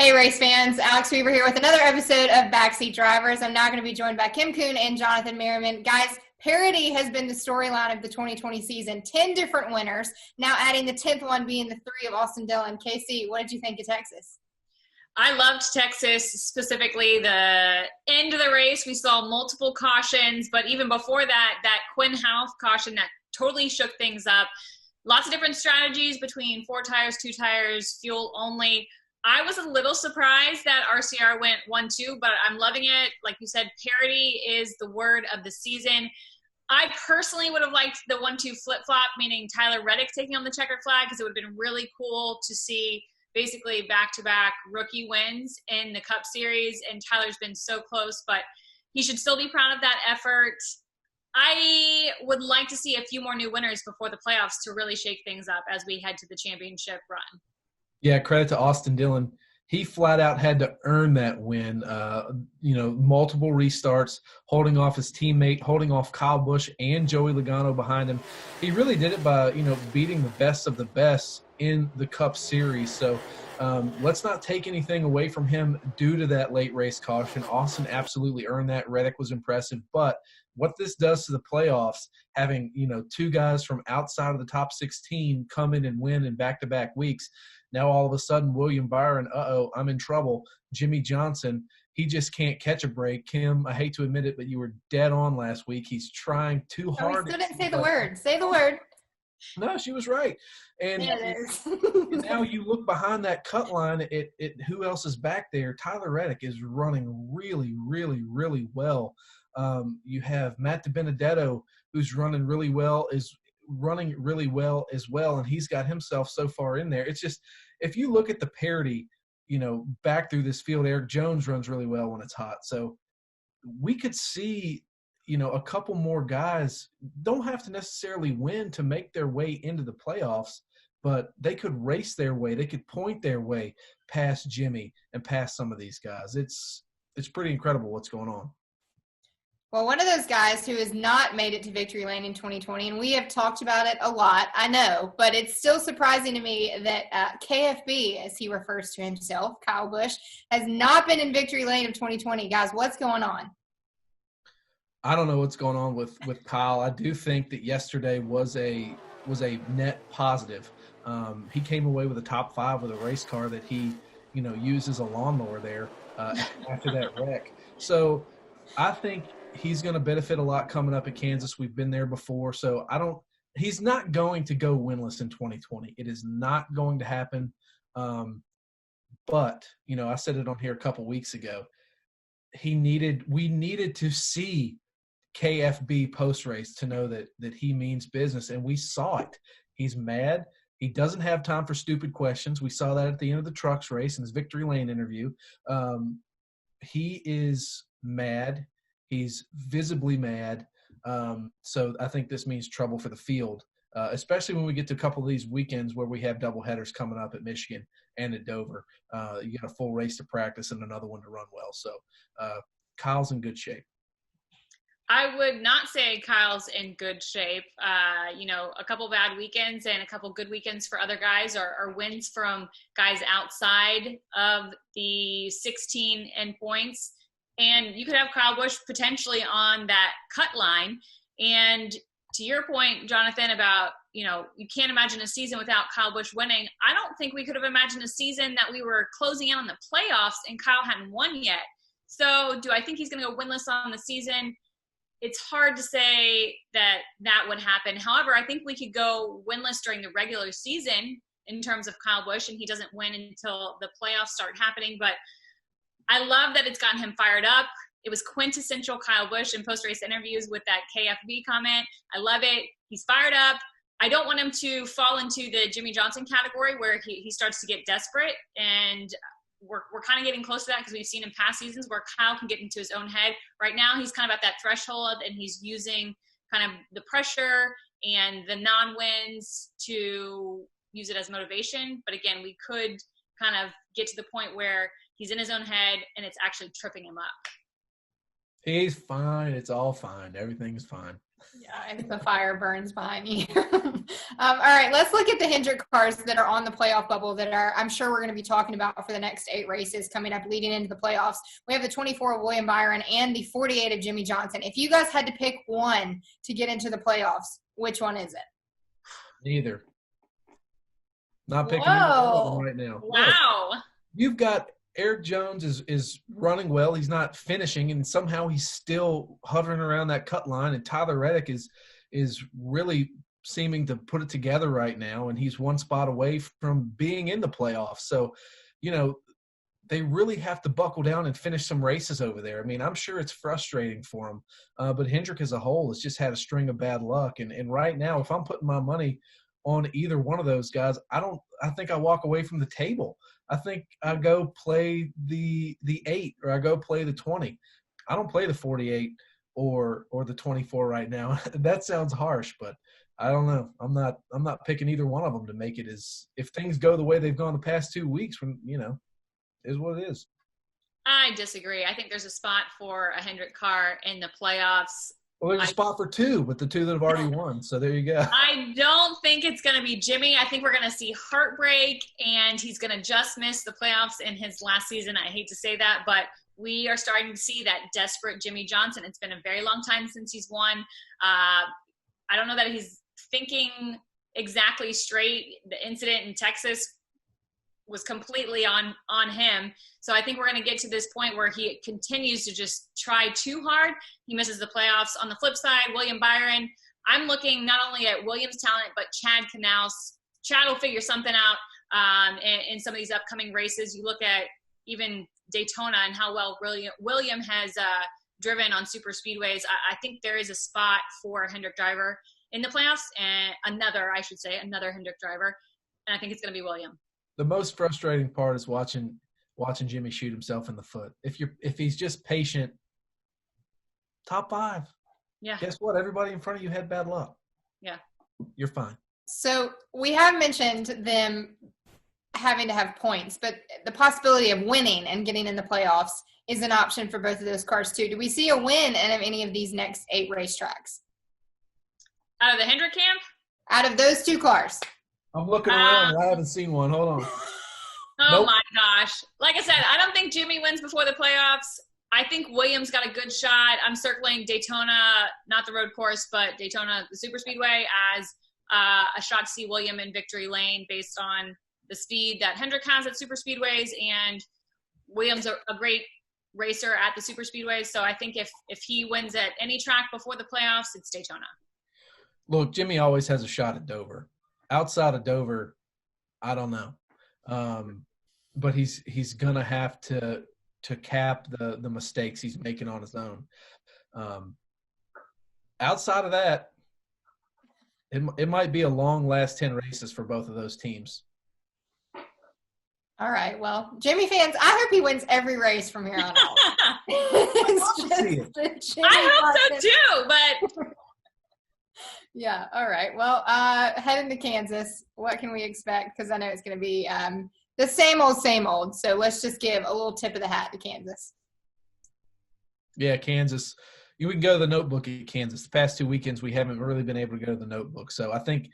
Hey, race fans. Alex Weaver here with another episode of Backseat Drivers. I'm now going to be joined by Kim Kuhn and Jonathan Merriman. Guys, parity has been the storyline of the 2020 season. 10 different winners, now adding the 10th one being the 3 of Austin Dillon. Casey, what did you think of Texas? I loved Texas, specifically the end of the race. We saw multiple cautions, but even before that Quinn Houff caution that totally shook things up. Lots of different strategies between 4 tires, 2 tires, fuel only. I was a little surprised that RCR went 1-2, but I'm loving it. Like you said, parity is the word of the season. I personally would have liked the 1-2 flip-flop, meaning Tyler Reddick taking on the checkered flag, because it would have been really cool to see basically back-to-back rookie wins in the Cup Series, and Tyler's been so close, but he should still be proud of that effort. I would like to see a few more new winners before the playoffs to really shake things up as we head to the championship run. Yeah, credit to Austin Dillon. He flat out had to earn that win. Multiple restarts, holding off his teammate, holding off Kyle Busch and Joey Logano behind him. He really did it by, beating the best of the best in the Cup Series. So let's not take anything away from him due to that late race caution. Austin absolutely earned that. Reddick was impressive. But what this does to the playoffs, having, 2 guys from outside of the top 16 come in and win in back-to-back weeks, now all of a sudden William Byron, I'm in trouble. Jimmy Johnson, he just can't catch a break. Kim, I hate to admit it, but you were dead on last week. He's trying too hard. We still didn't say the word. Say the word. No, she was right. And now you look behind that cut line, who else is back there? Tyler Reddick is running really, really, really well. You have Matt DiBenedetto, who's running really well as well, and he's got himself so far in there. It's just, if you look at the parity, back through this field, Eric Jones runs really well when it's hot. So we could see, a couple more guys don't have to necessarily win to make their way into the playoffs, but they could race their way. They could point their way past Jimmy and past some of these guys. It's pretty incredible what's going on. Well, one of those guys who has not made it to victory lane in 2020, and we have talked about it a lot, I know, but it's still surprising to me that KFB, as he refers to himself, Kyle Busch, has not been in victory lane of 2020. Guys, what's going on? I don't know what's going on with Kyle. I do think that yesterday was a net positive. He came away with a top 5 with a race car that he, used as a lawnmower there after that wreck. So I think he's going to benefit a lot coming up at Kansas. We've been there before. So he's not going to go winless in 2020. It is not going to happen. But, I said it on here a couple weeks ago. We needed to see KFB post-race to know that he means business, and we saw it. He's mad. He doesn't have time for stupid questions. We saw that at the end of the trucks race in his victory lane interview. He is mad. He's visibly mad. So I think this means trouble for the field, especially when we get to a couple of these weekends where we have doubleheaders coming up at Michigan and at Dover. You got a full race to practice and another one to run well. So Kyle's in good shape. I would not say Kyle's in good shape. A couple bad weekends and a couple good weekends for other guys are wins from guys outside of the 16 end points. And you could have Kyle Busch potentially on that cut line. And to your point, Jonathan, about, you can't imagine a season without Kyle Busch winning. I don't think we could have imagined a season that we were closing in on the playoffs and Kyle hadn't won yet. So do I think he's going to go winless on the season? It's hard to say that would happen. However, I think we could go winless during the regular season in terms of Kyle Busch, and he doesn't win until the playoffs start happening. But I love that it's gotten him fired up. It was quintessential Kyle Busch in post-race interviews with that KFB comment. I love it. He's fired up. I don't want him to fall into the Jimmy Johnson category where he starts to get desperate, and we're kind of getting close to that because we've seen in past seasons where Kyle can get into his own head. Right now, he's kind of at that threshold, and he's using kind of the pressure and the non-wins to use it as motivation. But again, we could kind of get to the point where he's in his own head and it's actually tripping him up. He's fine. It's all fine. Everything's fine. Yeah, if the fire burns behind you. All right, let's look at the Hendrick cars that are on the playoff bubble that I'm sure we're going to be talking about for the next 8 races coming up leading into the playoffs. We have the 24 of William Byron and the 48 of Jimmy Johnson. If you guys had to pick one to get into the playoffs, which one is it? Neither. Not picking either one of them right now. Wow. Look, you've got Eric Jones is running well. He's not finishing, and somehow he's still hovering around that cut line. And Tyler Reddick is really seeming to put it together right now, and he's one spot away from being in the playoffs. So, they really have to buckle down and finish some races over there. I mean, I'm sure it's frustrating for them, but Hendrick as a whole has just had a string of bad luck. And right now, if I'm putting my money on either one of those guys, I think I walk away from the table. I think I go play the 8 or I go play the 20. I don't play the 48 or the 24 right now. That sounds harsh, but I don't know. I'm not picking either one of them to make it as if things go the way they've gone the past 2 weeks, when is what it is. I disagree. I think there's a spot for a Hendrick car in the playoffs. Well, there's a spot for 2, but the 2 that have already won. So there you go. I don't think it's going to be Jimmy. I think we're going to see heartbreak, and he's going to just miss the playoffs in his last season. I hate to say that, but we are starting to see that desperate Jimmy Johnson. It's been a very long time since he's won. I don't know that he's thinking exactly straight. The incident in Texas was completely on him. So I think we're going to get to this point where he continues to just try too hard. He misses the playoffs. On the flip side, William Byron, I'm looking not only at Williams' talent, but Chad Knaus. Chad will figure something out in some of these upcoming races. You look at even Daytona and how well William has driven on super speedways. I think there is a spot for a Hendrick driver in the playoffs, and another Hendrick driver, and I think it's going to be William. The most frustrating part is watching Jimmy shoot himself in the foot. If he's just patient, top 5. Yeah. Guess what? Everybody in front of you had bad luck. Yeah. You're fine. So we have mentioned them having to have points, but the possibility of winning and getting in the playoffs is an option for both of those cars too. Do we see a win in any of these next 8 racetracks? Out of the Hendrick camp? Out of those 2 cars. I'm looking around. I haven't seen one. Hold on. Oh, my gosh. Like I said, I don't think Jimmy wins before the playoffs. I think Williams got a good shot. I'm circling Daytona, not the road course, but Daytona, the super speedway, as a shot to see William in victory lane based on the speed that Hendrick has at super speedways, and Williams a great racer at the super speedways. So I think if he wins at any track before the playoffs, it's Daytona. Look, Jimmy always has a shot at Dover. Outside of Dover, I don't know. But he's gonna have to cap the mistakes he's making on his own. Outside of that, it might be a long last 10 races for both of those teams. All right. Well, Jimmy fans, I hope he wins every race from here on out. I hope so too, but yeah. All right. Well, heading to Kansas, what can we expect? Because I know it's going to be the same old. So let's just give a little tip of the hat to Kansas. Yeah, Kansas. We can go to the Notebook at Kansas. The past 2 weekends, we haven't really been able to go to the Notebook. So I think,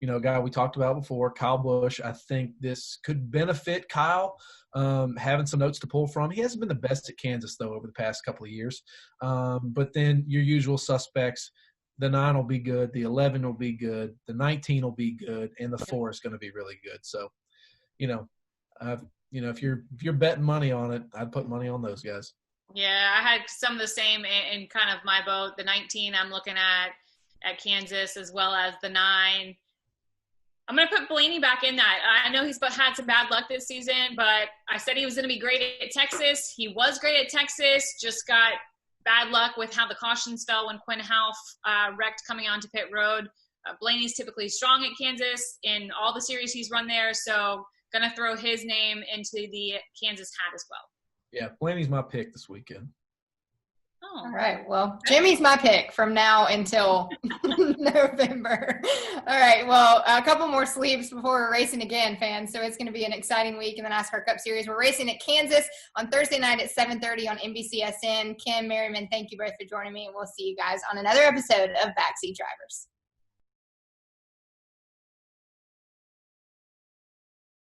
a guy we talked about before, Kyle Busch, I think this could benefit Kyle, having some notes to pull from. He hasn't been the best at Kansas, though, over the past couple of years. But then your usual suspects, the 9 will be good, the 11 will be good, the 19 will be good, and the 4 is going to be really good. So, if you're betting money on it, I'd put money on those guys. Yeah, I had some of the same in kind of my boat. The 19 I'm looking at Kansas, as well as the 9. I'm going to put Blaney back in that. I know he's had some bad luck this season, but I said he was going to be great at Texas. He was great at Texas, just got bad luck with how the cautions fell when Quinn Half wrecked coming onto pit road. Blaney's typically strong at Kansas in all the series he's run there, so going to throw his name into the Kansas hat as well. Yeah, Blaney's my pick this weekend. Oh. All right. Well, Jimmy's my pick from now until November. All right. Well, a couple more sleeps before we're racing again, fans. So it's going to be an exciting week in the NASCAR Cup Series. We're racing at Kansas on Thursday night at 7:30 on NBCSN. Kim, Merriman, thank you both for joining me, and we'll see you guys on another episode of Backseat Drivers.